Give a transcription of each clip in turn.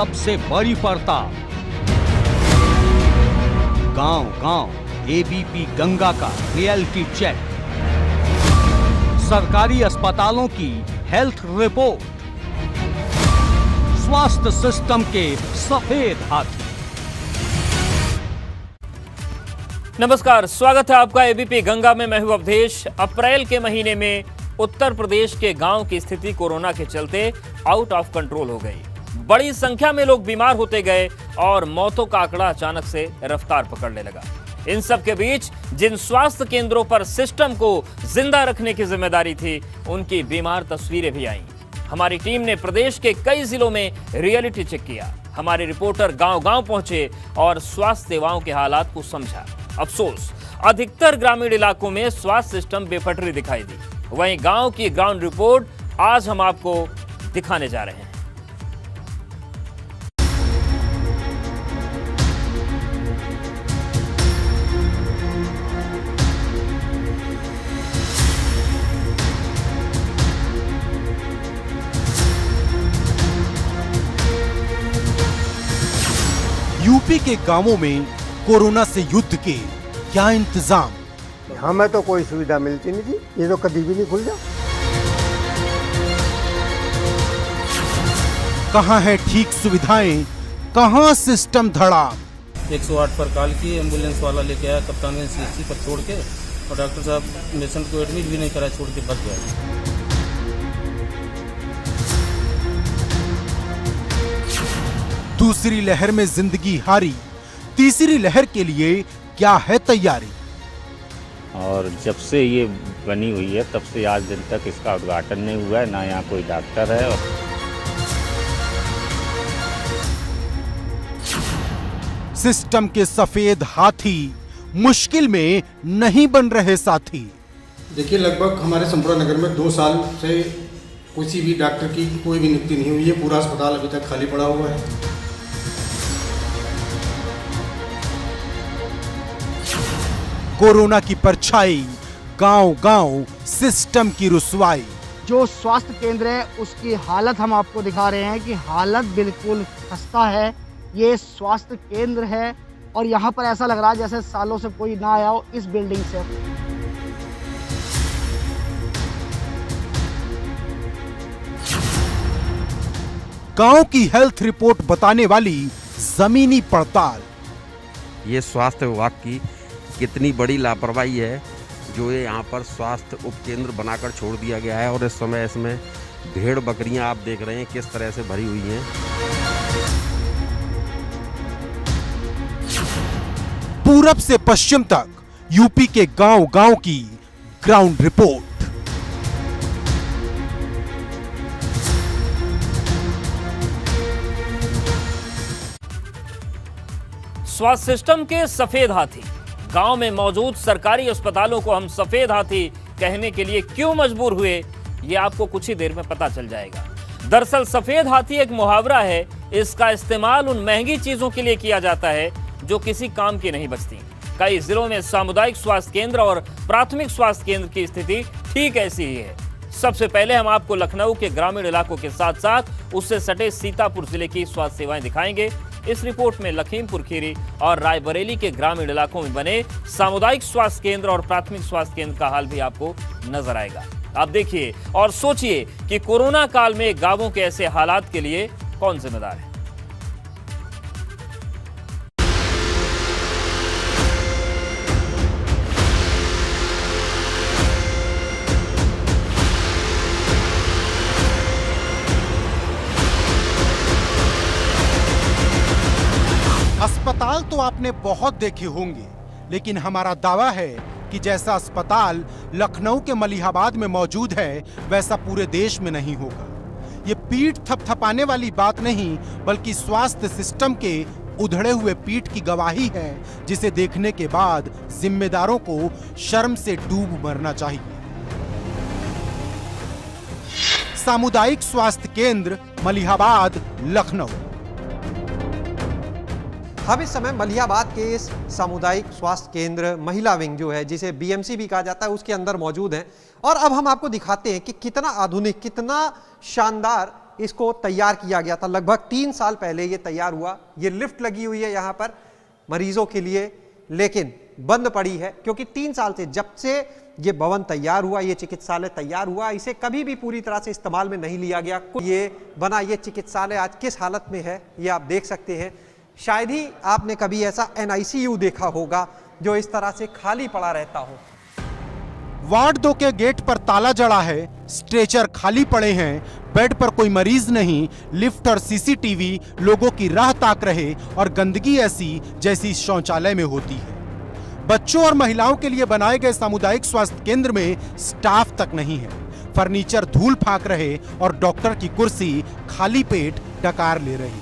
सबसे बड़ी पड़ताल। गांव-गांव एबीपी गंगा का रियलिटी चेक। सरकारी अस्पतालों की हेल्थ रिपोर्ट। स्वास्थ्य सिस्टम के सफेद हाथी। नमस्कार, स्वागत है आपका एबीपी गंगा में। मैं हूं अवधेश। अप्रैल के महीने में उत्तर प्रदेश के गांव की स्थिति कोरोना के चलते आउट ऑफ कंट्रोल हो गई। बड़ी संख्या में लोग बीमार होते गए और मौतों का आंकड़ा अचानक से रफ्तार पकड़ने लगा। इन सब के बीच जिन स्वास्थ्य केंद्रों पर सिस्टम को जिंदा रखने की जिम्मेदारी थी, उनकी बीमार तस्वीरें भी आईं। हमारी टीम ने प्रदेश के कई जिलों में रियलिटी चेक किया। हमारे रिपोर्टर गांव-गांव पहुंचे और स्वास्थ्य सेवाओं के हालात को समझा। अफसोस, अधिकतर ग्रामीण इलाकों में स्वास्थ्य सिस्टम बेपटरी दिखाई दी। वहीं गांव की ग्राउंड रिपोर्ट आज हम आपको दिखाने जा रहे हैं। यूपी के गांवों में कोरोना से युद्ध के क्या इंतजाम? हमें तो कोई सुविधा मिलती नहीं थी, ये तो कभी भी नहीं खुल जा। कहां है ठीक सुविधाएं, कहां सिस्टम धड़ा? 108 पर कॉल की, एम्बुलेंस वाला लेके आया कप्तानगंज सीएचसी पर छोड़ के, और डॉक्टर साहब पेशेंट को एडमिट भी नहीं करा, छोड़ के भाग गया। दूसरी लहर में जिंदगी हारी, तीसरी लहर के लिए क्या है तैयारी? और जब से ये बनी हुई है तब से आज दिन तक इसका उद्घाटन नहीं हुआ है, ना यहाँ कोई डॉक्टर है। सिस्टम के सफेद हाथी मुश्किल में नहीं बन रहे साथी। देखिए, लगभग हमारे संपूर्ण नगर में 2 साल से किसी भी डॉक्टर की कोई भी नियुक्ति नहीं हुई है। पूरा अस्पताल अभी तक खाली पड़ा हुआ है। कोरोना की परछाई, गांव-गांव सिस्टम की रुसवाई। जो स्वास्थ्य केंद्र है उसकी हालत हम आपको दिखा रहे हैं कि हालत बिल्कुल खस्ता है। ये स्वास्थ्य केंद्र है और यहाँ पर ऐसा लग रहा है जैसे सालों से कोई ना आया हो इस बिल्डिंग से। गांव की हेल्थ रिपोर्ट बताने वाली जमीनी पड़ताल। ये स्वास्थ्य विभाग की कितनी बड़ी लापरवाही है जो ये यहाँ पर स्वास्थ्य उपकेंद्र बनाकर छोड़ दिया गया है, और इस समय इसमें भेड़ बकरियां आप देख रहे हैं किस तरह से भरी हुई हैं। पूरब से पश्चिम तक यूपी के गांव-गांव की ग्राउंड रिपोर्ट। स्वास्थ्य सिस्टम के सफेद हाथी। गांव में मौजूद सरकारी अस्पतालों को हम सफेद हाथी कहने के लिए क्यों मजबूर हुए, ये आपको कुछ ही देर में पता चल जाएगा। दरअसल सफेद हाथी एक मुहावरा है। इसका इस्तेमाल उन महंगी चीजों के लिए किया जाता है जो किसी काम की नहीं बचती। कई जिलों में सामुदायिक स्वास्थ्य केंद्र और प्राथमिक स्वास्थ्य केंद्र की स्थिति ठीक ऐसी ही है। सबसे पहले हम आपको लखनऊ के ग्रामीण इलाकों के साथ साथ उससे सटे सीतापुर जिले की स्वास्थ्य सेवाएं दिखाएंगे। इस रिपोर्ट में लखीमपुर खीरी और रायबरेली के ग्रामीण इलाकों में बने सामुदायिक स्वास्थ्य केंद्र और प्राथमिक स्वास्थ्य केंद्र का हाल भी आपको नजर आएगा। आप देखिए और सोचिए कि कोरोना काल में गांवों के ऐसे हालात के लिए कौन जिम्मेदार है। अस्पताल तो आपने बहुत देखे होंगे, लेकिन हमारा दावा है कि जैसा अस्पताल लखनऊ के मलिहाबाद में मौजूद है वैसा पूरे देश में नहीं होगा। ये पीठ थपथपाने वाली बात नहीं, बल्कि स्वास्थ्य सिस्टम के उधड़े हुए पीठ की गवाही है, जिसे देखने के बाद जिम्मेदारों को शर्म से डूब मरना चाहिए। सामुदायिक स्वास्थ्य केंद्र मलिहाबाद, लखनऊ। हम इस समय मलिहाबाद के इस सामुदायिक स्वास्थ्य केंद्र महिला विंग जो है, जिसे बीएमसी भी कहा जाता है, उसके अंदर मौजूद हैं। और अब हम आपको दिखाते हैं कि कितना आधुनिक, कितना शानदार इसको तैयार किया गया था। लगभग 3 साल पहले ये तैयार हुआ। ये लिफ्ट लगी हुई है यहाँ पर मरीजों के लिए, लेकिन बंद पड़ी है क्योंकि 3 साल से, जब से ये भवन तैयार हुआ, ये चिकित्सालय तैयार हुआ, इसे कभी भी पूरी तरह से इस्तेमाल में नहीं लिया गया। ये बना ये चिकित्सालय आज किस हालत में है ये आप देख सकते हैं। शायद ही आपने कभी ऐसा NICU देखा होगा जो इस तरह से खाली पड़ा रहता हो। वार्ड 2 के गेट पर ताला जड़ा है, स्ट्रेचर खाली पड़े हैं, बेड पर कोई मरीज नहीं, लिफ्ट और CCTV लोगों की राह ताक रहे और गंदगी ऐसी जैसी शौचालय में होती है। बच्चों और महिलाओं के लिए बनाए गए सामुदायिक स्वास्थ्य केंद्र में स्टाफ तक नहीं है। फर्नीचर धूल फाक रहे और डॉक्टर की कुर्सी खाली पेट डकार ले रही।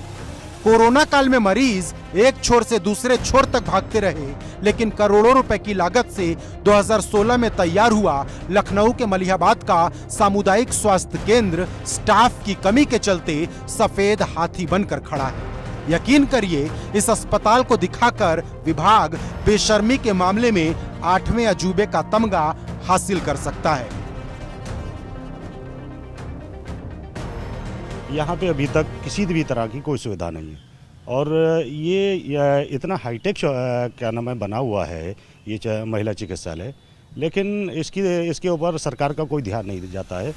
कोरोना काल में मरीज एक छोर से दूसरे छोर तक भागते रहे, लेकिन करोड़ों रुपए की लागत से 2016 में तैयार हुआ लखनऊ के मलिहाबाद का सामुदायिक स्वास्थ्य केंद्र स्टाफ की कमी के चलते सफेद हाथी बनकर खड़ा है। यकीन करिए, इस अस्पताल को दिखाकर विभाग बेशर्मी के मामले में 8वें अजूबे का तमगा हासिल कर सकता है। यहाँ पे अभी तक किसी भी तरह की कोई सुविधा नहीं है और ये इतना हाईटेक क्या नाम है बना हुआ है ये महिला चिकित्सालय, लेकिन इसके ऊपर सरकार का कोई ध्यान नहीं जाता है।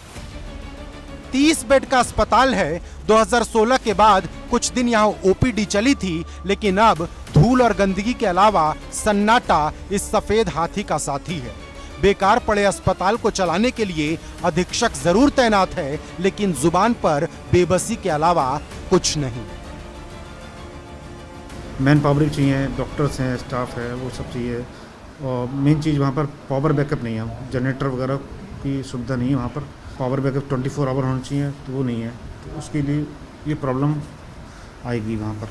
30 बेड का अस्पताल है। 2016 के बाद कुछ दिन यहाँ OPD चली थी, लेकिन अब धूल और गंदगी के अलावा सन्नाटा इस सफेद हाथी का साथी है। बेकार पड़े अस्पताल को चलाने के लिए अधीक्षक जरूर तैनात है, लेकिन जुबान पर बेबसी के अलावा कुछ नहीं। मैन पावर चाहिए, डॉक्टर्स हैं, स्टाफ है, वो सब चाहिए। और मेन चीज़ वहाँ पर पावर बैकअप नहीं है, जनरेटर वगैरह की सुविधा नहीं है वहाँ पर। पावर बैकअप 24 आवर होना चाहिए, तो वो नहीं है, तो उसके लिए ये प्रॉब्लम आएगी वहाँ पर।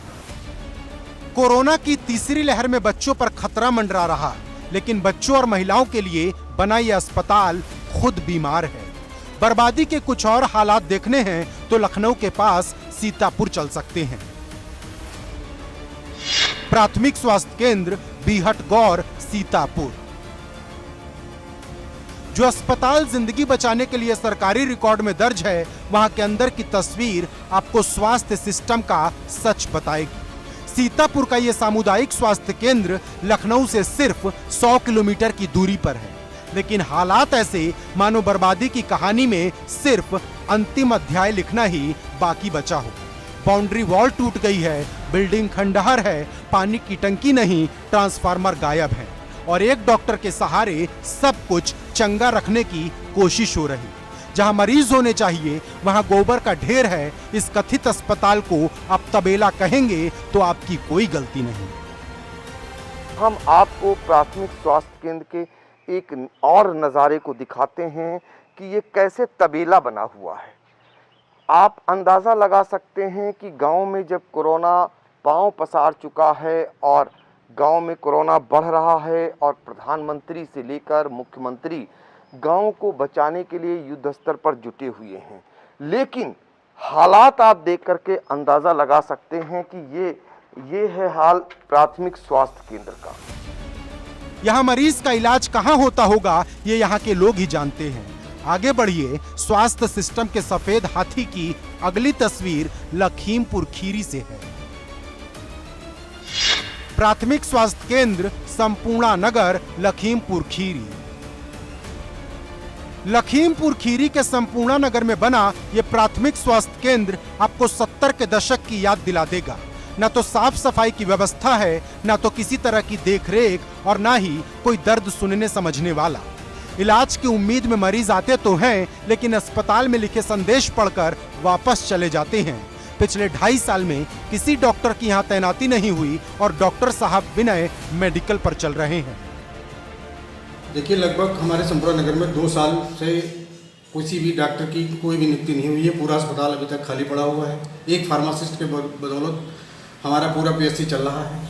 कोरोना की तीसरी लहर में बच्चों पर खतरा मंडरा रहा, लेकिन बच्चों और महिलाओं के लिए बना यह अस्पताल खुद बीमार है। बर्बादी के कुछ और हालात देखने हैं तो लखनऊ के पास सीतापुर चल सकते हैं। प्राथमिक स्वास्थ्य केंद्र बीहट गौर सीतापुर। जो अस्पताल जिंदगी बचाने के लिए सरकारी रिकॉर्ड में दर्ज है, वहां के अंदर की तस्वीर आपको स्वास्थ्य सिस्टम का सच बताएगी। सीतापुर का यह सामुदायिक स्वास्थ्य केंद्र लखनऊ से सिर्फ 100 किलोमीटर की दूरी पर है, लेकिन हालात ऐसे मानो बर्बादी की कहानी में सिर्फ अंतिम अध्याय लिखना ही बाकी बचा हो। बाउंड्री वॉल टूट गई है, बिल्डिंग खंडहर है, पानी की टंकी नहीं, ट्रांसफार्मर गायब है और एक डॉक्टर के सहारे सब कुछ चंगा रखने की कोशिश हो रही। जहां मरीज होने चाहिए वहां गोबर का ढेर है। इस कथित अस्पताल को आप तबेला कहेंगे तो आपकी कोई गलती नहीं। हम आपको प्राथमिक स्वास्थ्य केंद्र के एक और नज़ारे को दिखाते हैं कि ये कैसे तबेला बना हुआ है। आप अंदाज़ा लगा सकते हैं कि गांव में जब कोरोना पांव पसार चुका है और गांव में कोरोना बढ़ रहा है और प्रधानमंत्री से लेकर मुख्यमंत्री गांव को बचाने के लिए युद्ध स्तर पर जुटे हुए हैं, लेकिन हालात आप देख करके अंदाज़ा लगा सकते हैं कि ये है हाल प्राथमिक स्वास्थ्य केंद्र का। यहाँ मरीज का इलाज कहाँ होता होगा ये यहाँ के लोग ही जानते हैं। आगे बढ़िए, स्वास्थ्य सिस्टम के सफेद हाथी की अगली तस्वीर लखीमपुर खीरी से है। प्राथमिक स्वास्थ्य केंद्र संपूर्णा नगर लखीमपुर खीरी। लखीमपुर खीरी के संपूर्णा नगर में बना यह प्राथमिक स्वास्थ्य केंद्र आपको 70 के दशक की याद दिला देगा। न तो साफ सफाई की व्यवस्था है, न तो किसी तरह की देखरेख और न ही कोई दर्द सुनने समझने वाला। इलाज की उम्मीद में मरीज आते तो हैं, लेकिन अस्पताल में लिखे संदेश पढ़कर वापस चले जाते हैं। पिछले 2.5 साल में किसी डॉक्टर की यहाँ तैनाती नहीं हुई और डॉक्टर साहब विनय मेडिकल पर चल रहे हैं। देखिए, लगभग हमारे संपूर्ण नगर में 2 साल से किसी भी डॉक्टर की कोई भी नियुक्ति नहीं हुई है। पूरा अस्पताल अभी तक खाली पड़ा हुआ है। एक फार्मासिस्ट के बदौलत हमारा पूरा PSC चल रहा है।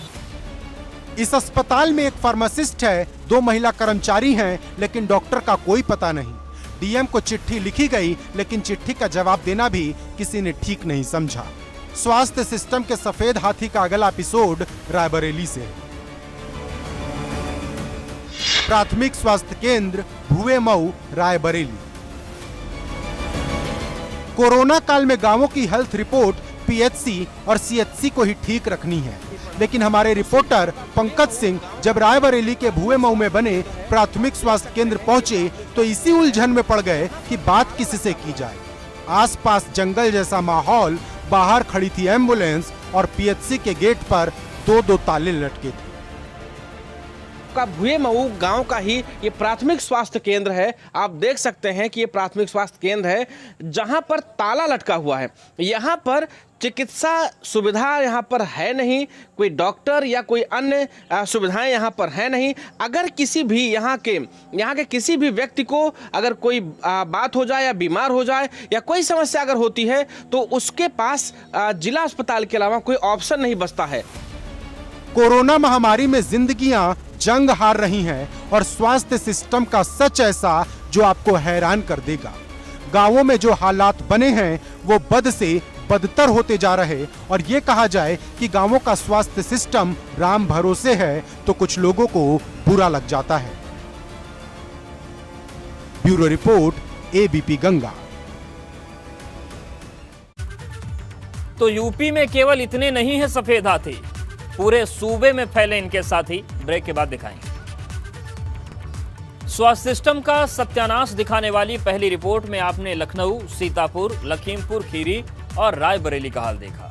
इस अस्पताल में एक फार्मासिस्ट है, 2 महिला कर्मचारी हैं, लेकिन डॉक्टर का कोई पता नहीं। DM को चिट्ठी लिखी गई, लेकिन चिट्ठी का जवाब देना भी किसी ने ठीक नहीं समझा। स्वास्थ्य सिस्टम के सफेद हाथी का अगला एपिसोड रायबरेली से। प्राथमिक स्वास्थ्य केंद्र भुवे मऊ रायबरेली। कोरोना काल में गांवों की हेल्थ रिपोर्ट पीएचसी और सीएचसी को ही ठीक रखनी है, लेकिन हमारे रिपोर्टर पंकज सिंह जब रायबरेली के भुए मऊ में बने प्राथमिक स्वास्थ्य केंद्र पहुंचे तो इसी उलझन में पड़ गए कि बात किससे की जाए। आसपास जंगल जैसा माहौल, बाहर खड़ी थी एम्बुलेंस और पीएचसी के गेट पर दो ताले लटके थे। का भुए मऊ गांव का ही ये प्राथमिक स्वास्थ्य केंद्र है। आप देख सकते हैं कि ये प्राथमिक स्वास्थ्य केंद्र है जहां पर ताला लटका हुआ है। यहाँ पर चिकित्सा सुविधा यहाँ पर है नहीं, कोई डॉक्टर या कोई अन्य सुविधाएं यहाँ पर है नहीं। अगर किसी भी यहाँ के किसी भी व्यक्ति को अगर कोई बात हो जाए या बीमार हो जाए या कोई समस्या अगर होती है तो उसके पास जिला अस्पताल के अलावा कोई ऑप्शन नहीं बचता है। कोरोना महामारी में जिंदगियां जंग हार रही हैं और स्वास्थ्य सिस्टम का सच ऐसा जो आपको हैरान कर देगा। गांवों में जो हालात बने हैं वो बद से बदतर होते जा रहे और ये कहा जाए कि गांवों का स्वास्थ्य सिस्टम राम भरोसे है तो कुछ लोगों को बुरा लग जाता है। Bureau report ABP Ganga. तो यूपी में केवल इतने नहीं है सफेद हाथी, पूरे सूबे में फैले इनके साथी। ब्रेक के बाद दिखाएंगे। स्वास्थ्य सिस्टम का सत्यानाश दिखाने वाली पहली रिपोर्ट में आपने लखनऊ, सीतापुर, लखीमपुर खीरी और रायबरेली का हाल देखा।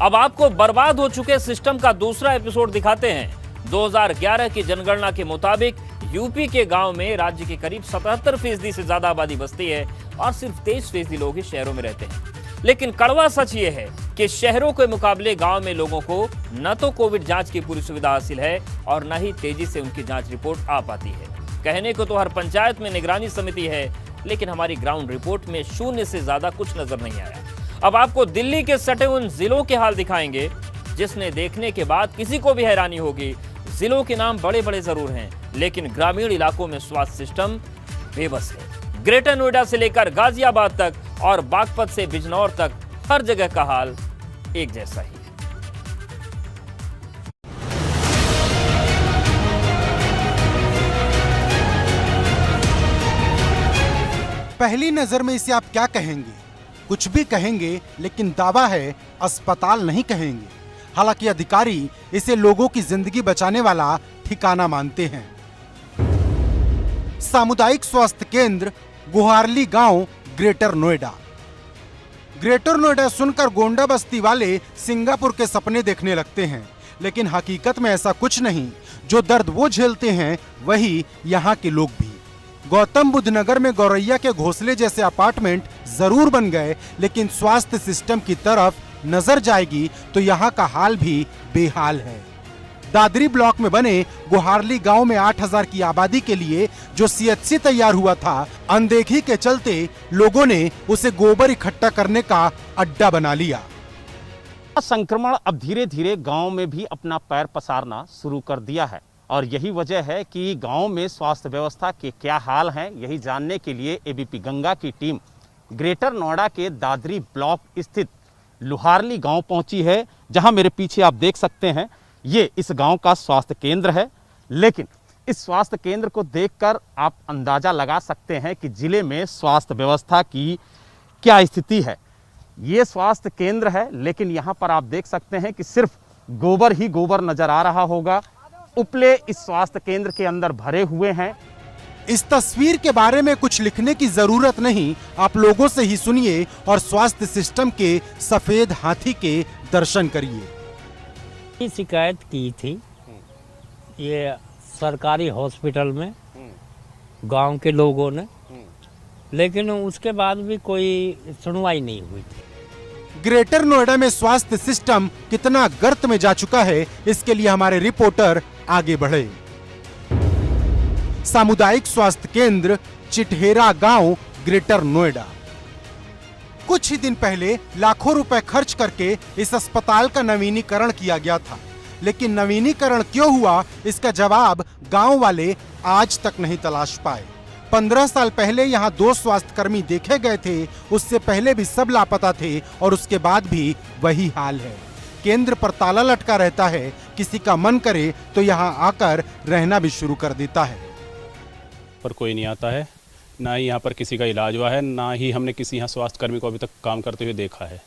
अब आपको बर्बाद हो चुके सिस्टम का दूसरा एपिसोड दिखाते हैं। 2011 की जनगणना के मुताबिक यूपी के गांव में राज्य के करीब 77% से ज्यादा आबादी बसती है और सिर्फ 23% लोग ही शहरों में रहते हैं। लेकिन कड़वा सच ये है कि शहरों के मुकाबले गांव में लोगों को न तो कोविड जांच की पूरी सुविधा हासिल है और न ही तेजी से उनकी जांच रिपोर्ट आ पाती है। कहने को तो हर पंचायत में निगरानी समिति है, लेकिन हमारी ग्राउंड रिपोर्ट में 0 से ज्यादा कुछ नजर नहीं आया। अब आपको दिल्ली के सटे उन जिलों के हाल दिखाएंगे जिसने देखने के बाद किसी को भी हैरानी होगी। जिलों के नाम बड़े बड़े जरूर हैं, लेकिन ग्रामीण इलाकों में स्वास्थ्य सिस्टम बेबस है। ग्रेटर नोएडा से लेकर गाजियाबाद तक और बागपत से बिजनौर तक हर जगह का हाल एक जैसा ही है। पहली नजर में इसे आप क्या कहेंगे? कुछ भी कहेंगे, लेकिन दावा है अस्पताल नहीं कहेंगे। हालांकि अधिकारी इसे लोगों की जिंदगी बचाने वाला ठिकाना मानते हैं। सामुदायिक स्वास्थ्य केंद्र गुहारली गांव, ग्रेटर नोएडा। ग्रेटर नोएडा सुनकर गोंडा बस्ती वाले सिंगापुर के सपने देखने लगते हैं, लेकिन हकीकत में ऐसा कुछ नहीं। जो दर्द वो झेलते हैं वही यहाँ के लोग भी। गौतम बुद्ध नगर में गौरैया के घोंसले जैसे अपार्टमेंट जरूर बन गए, लेकिन स्वास्थ्य सिस्टम की तरफ नजर जाएगी तो यहाँ का हाल भी बेहाल है। दादरी ब्लॉक में बने गुहारली गांव में 8000 की आबादी के लिए जो सीएचसी तैयार हुआ था, अनदेखी के चलते लोगों ने उसे गोबर इकट्ठा करने का अड्डा बना लिया। संक्रमण अब धीरे धीरे गांव में भी अपना पैर पसारना शुरू कर दिया है और यही वजह है कि गांव में स्वास्थ्य व्यवस्था के क्या हाल हैं, यही जानने के लिए एबीपी गंगा की टीम ग्रेटर नोएडा के दादरी ब्लॉक स्थित लुहारली गांव पहुंची है, जहां मेरे पीछे आप देख सकते हैं ये इस गांव का स्वास्थ्य केंद्र है। लेकिन इस स्वास्थ्य केंद्र को देखकर आप अंदाजा लगा सकते हैं कि जिले में स्वास्थ्य व्यवस्था की क्या स्थिति है। ये स्वास्थ्य केंद्र है, लेकिन यहाँ पर आप देख सकते हैं कि सिर्फ गोबर ही गोबर नजर आ रहा होगा। उपले इस स्वास्थ्य केंद्र के अंदर भरे हुए हैं। इस तस्वीर के बारे में कुछ लिखने की जरूरत नहीं, आप लोगों से ही सुनिए और स्वास्थ्य सिस्टम के सफेद हाथी के दर्शन करिए। शिकायत की थी ये सरकारी हॉस्पिटल में गांव के लोगों ने, लेकिन उसके बाद भी कोई सुनवाई नहीं हुई थी। ग्रेटर नोएडा में स्वास्थ्य सिस्टम कितना गर्त में जा चुका है, इसके लिए हमारे रिपोर्टर आगे बढ़े। सामुदायिक स्वास्थ्य केंद्र चिटहेरा गांव, ग्रेटर नोएडा। कुछ ही दिन पहले लाखों रुपए खर्च करके इस अस्पताल का नवीनीकरण किया गया था, लेकिन नवीनीकरण क्यों हुआ इसका जवाब गांव वाले आज तक नहीं तलाश पाए। 15 साल पहले यहाँ 2 स्वास्थ्यकर्मी देखे गए थे, उससे पहले भी सब लापता थे और उसके बाद भी वही हाल है। केंद्र पर ताला लटका रहता है, किसी का मन करे तो यहाँ आकर रहना भी शुरू कर देता है। पर कोई नहीं आता है, ना ही यहाँ पर किसी का इलाज हुआ है, ना ही हमने किसी यहाँ स्वास्थ्य कर्मी को अभी तक काम करते हुए देखा है।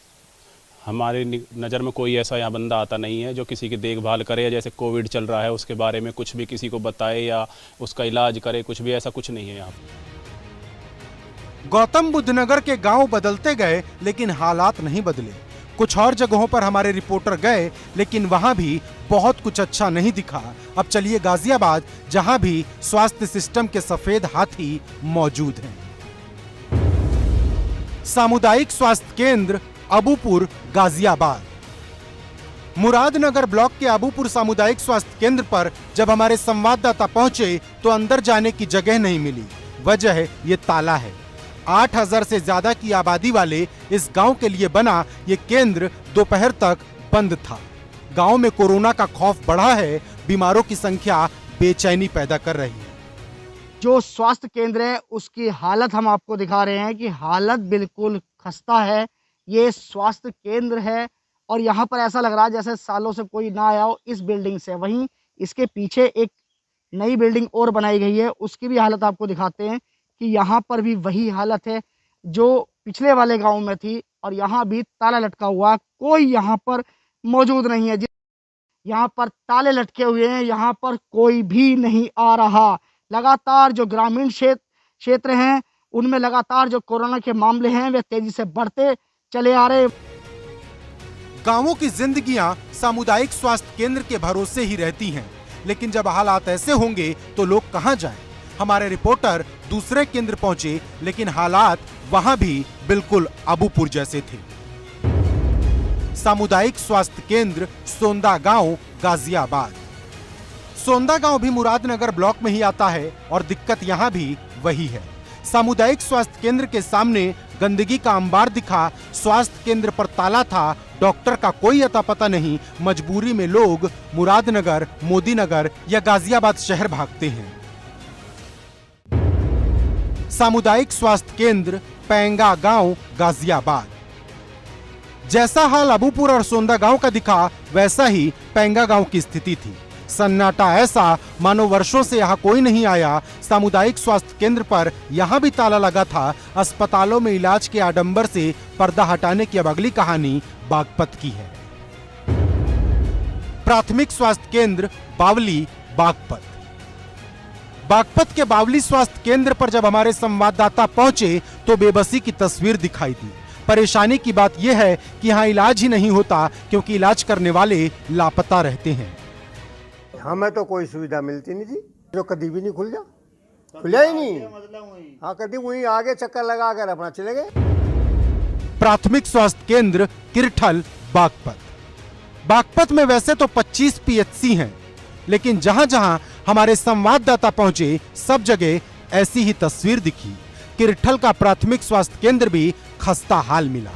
हमारे नज़र में कोई ऐसा यहाँ बंदा आता नहीं है जो किसी की देखभाल करे, या जैसे कोविड चल रहा है उसके बारे में कुछ भी किसी को बताए या उसका इलाज करे, कुछ भी ऐसा कुछ नहीं है यहाँ पर। गौतम बुद्ध नगर के गांव बदलते गए लेकिन हालात नहीं बदले। कुछ और जगहों पर हमारे रिपोर्टर गए लेकिन वहां भी बहुत कुछ अच्छा नहीं दिखा। अब चलिए गाजियाबाद, जहां भी स्वास्थ्य सिस्टम के सफेद हाथी मौजूद हैं। सामुदायिक स्वास्थ्य केंद्र अबूपुर, गाजियाबाद। मुरादनगर ब्लॉक के अबूपुर सामुदायिक स्वास्थ्य केंद्र पर जब हमारे संवाददाता पहुंचे तो अंदर जाने की जगह नहीं मिली। वजह ये ताला है। 8000 से ज्यादा की आबादी वाले इस गांव के लिए बना ये केंद्र दोपहर तक बंद था। गांव में कोरोना का खौफ बढ़ा है, बीमारों की संख्या बेचैनी पैदा कर रही है। जो स्वास्थ्य केंद्र है उसकी हालत हम आपको दिखा रहे हैं कि हालत बिल्कुल खस्ता है। ये स्वास्थ्य केंद्र है और यहाँ पर ऐसा लग रहा है जैसे सालों से कोई ना आया हो इस बिल्डिंग से। वहीं इसके पीछे एक नई बिल्डिंग और बनाई गई है, उसकी भी हालत आपको दिखाते हैं कि यहाँ पर भी वही हालत है जो पिछले वाले गांव में थी और यहाँ भी ताला लटका हुआ, कोई यहाँ पर मौजूद नहीं है। यहाँ पर ताले लटके हुए हैं, यहाँ पर कोई भी नहीं आ रहा। लगातार जो ग्रामीण क्षेत्र हैं उनमें लगातार जो कोरोना के मामले हैं वे तेजी से बढ़ते चले आ रहे। गांवों की जिंदगियां सामुदायिक स्वास्थ्य केंद्र के भरोसे ही रहती हैं, लेकिन जब हालात ऐसे होंगे तो लोग कहां जाएं? हमारे रिपोर्टर दूसरे केंद्र पहुंचे लेकिन हालात वहां भी बिल्कुल अबूपुर जैसे थे। सामुदायिक स्वास्थ्य केंद्र सोंदा गांव, गाजियाबाद। सोंदा गांव भी मुरादनगर ब्लॉक में ही आता है और दिक्कत यहां भी वही है। सामुदायिक स्वास्थ्य केंद्र के सामने गंदगी का अंबार दिखा, स्वास्थ्य केंद्र पर ताला था, डॉक्टर का कोई अता पता नहीं। मजबूरी में लोग मुरादनगर, मोदीनगर या गाजियाबाद शहर भागते हैं। सामुदायिक स्वास्थ्य केंद्र पेंगा गांव, गाजियाबाद। जैसा हाल अबूपुर और सोंदा गांव का दिखा वैसा ही पेंगा गांव की स्थिति थी। सन्नाटा ऐसा मानो वर्षों से यहाँ कोई नहीं आया। सामुदायिक स्वास्थ्य केंद्र पर यहाँ भी ताला लगा था। अस्पतालों में इलाज के आडंबर से पर्दा हटाने की अब अगली कहानी बागपत की है। प्राथमिक स्वास्थ्य केंद्र बावली, बागपत। बागपत के बावली स्वास्थ्य केंद्र पर जब हमारे संवाददाता पहुंचे तो बेबसी की तस्वीर दिखाई दी। परेशानी की बात यह है कि यहाँ इलाज ही नहीं होता क्योंकि इलाज करने वाले लापता रहते हैं। हमें तो कोई सुविधा मिलती नहीं थी, जो कभी भी नहीं खुला ही नहीं। हाँ, कभी वहीं आगे चक्कर लगा कर अपना चले गए। प्राथमिक स्वास्थ्य केंद्र किरठल, बागपत। बागपत में वैसे तो 25 पीएचसी हैं, लेकिन जहां जहां हमारे संवाददाता पहुंचे सब जगह ऐसी ही तस्वीर दिखी। किरठल का प्राथमिक स्वास्थ्य केंद्र भी खस्ता हाल मिला।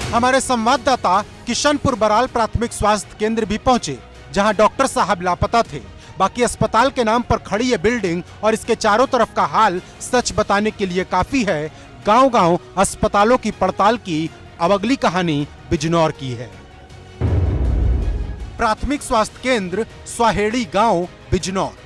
हमारे संवाददाता किशनपुर बराल प्राथमिक स्वास्थ्य केंद्र भी पहुंचे, जहां डॉक्टर साहब लापता थे। बाकी अस्पताल के नाम पर खड़ी है बिल्डिंग और इसके चारों तरफ का हाल सच बताने के लिए काफी है। गांव-गांव अस्पतालों की पड़ताल की अब अगली कहानी बिजनौर की है। प्राथमिक स्वास्थ्य केंद्र स्वाहेड़ी गांव, बिजनौर।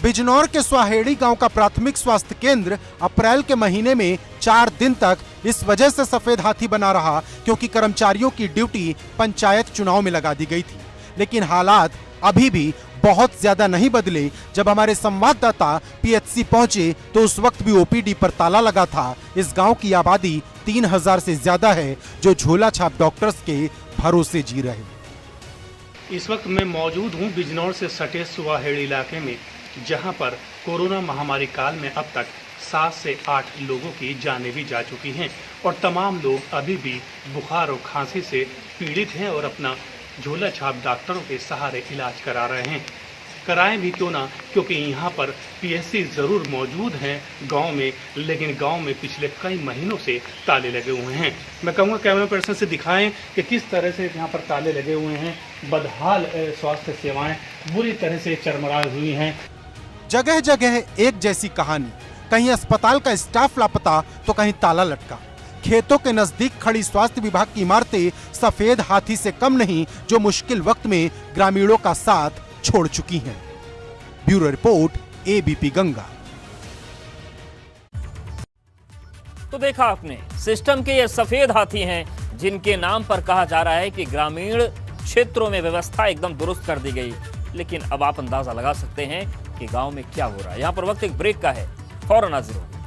बिजनौर के स्वाहेड़ी गांव का प्राथमिक स्वास्थ्य केंद्र अप्रैल के महीने में 4 दिन तक इस वजह से सफेद हाथी बना रहा क्योंकि कर्मचारियों की ड्यूटी पंचायत चुनाव में लगा दी गई थी। लेकिन हालात अभी भी बहुत ज्यादा नहीं बदले। जब हमारे संवाददाता पीएचसी पहुंचे तो उस वक्त भी ओपीडी पर ताला लगा था। इस गांव की आबादी 3000 से ज्यादा है जो झोला छाप डॉक्टर्स के भरोसे जी रहे। इस वक्त मैं मौजूद हूं बिजनौर से सटे सुवाहेड़ी इलाके में, जहां पर कोरोना महामारी काल में अब तक 7 से 8 लोगों की जानें भी जा चुकी हैं और तमाम लोग अभी भी बुखार और खांसी से पीड़ित हैं और अपना झोला छाप डॉक्टरों के सहारे इलाज करा रहे हैं। कराएं भी क्यों ना, क्योंकि यहाँ पर पीएचसी ज़रूर मौजूद हैं गांव में, लेकिन गांव में पिछले कई महीनों से ताले लगे हुए हैं। मैं कहूँगा कैमरा पर्सन से दिखाएं कि किस तरह से यहाँ पर ताले लगे हुए हैं। बदहाल स्वास्थ्य सेवाएं बुरी तरह से चरमराई हुई हैं। जगह जगह एक जैसी कहानी, कहीं अस्पताल का स्टाफ लापता तो कहीं ताला लटका। खेतों के नजदीक खड़ी स्वास्थ्य विभाग की इमारतें सफेद हाथी से कम नहीं, जो मुश्किल वक्त में ग्रामीणों का साथ छोड़ चुकी हैं। Bureau report, ABP Ganga. तो देखा आपने, सिस्टम के ये सफेद हाथी हैं जिनके नाम पर कहा जा रहा है कि ग्रामीण क्षेत्रों में व्यवस्था एकदम दुरुस्त कर दी गई, लेकिन अब आप अंदाजा लगा सकते हैं कि गांव में क्या हो रहा है। यहां पर वक्त एक ब्रेक का है, फौरन हाजिर होंगे।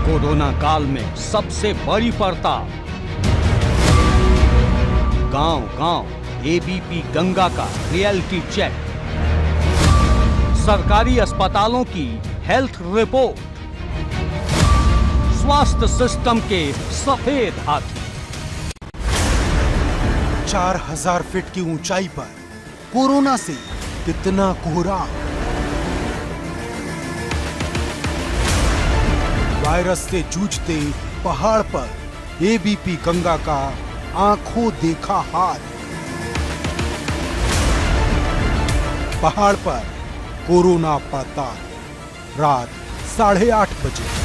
कोरोना काल में सबसे बड़ी पड़ताल, गांव-गांव एबीपी गंगा का रियलिटी चेक, सरकारी अस्पतालों की हेल्थ रिपोर्ट, स्वास्थ्य सिस्टम के सफेद हाथी। 4000 फीट की ऊंचाई पर कोरोना से कितना कोहरा, वायरस से जूझते पहाड़ पर एबीपी गंगा का आंखों देखा हाथ। पहाड़ पर कोरोना पड़ताल, रात 8:30 बजे।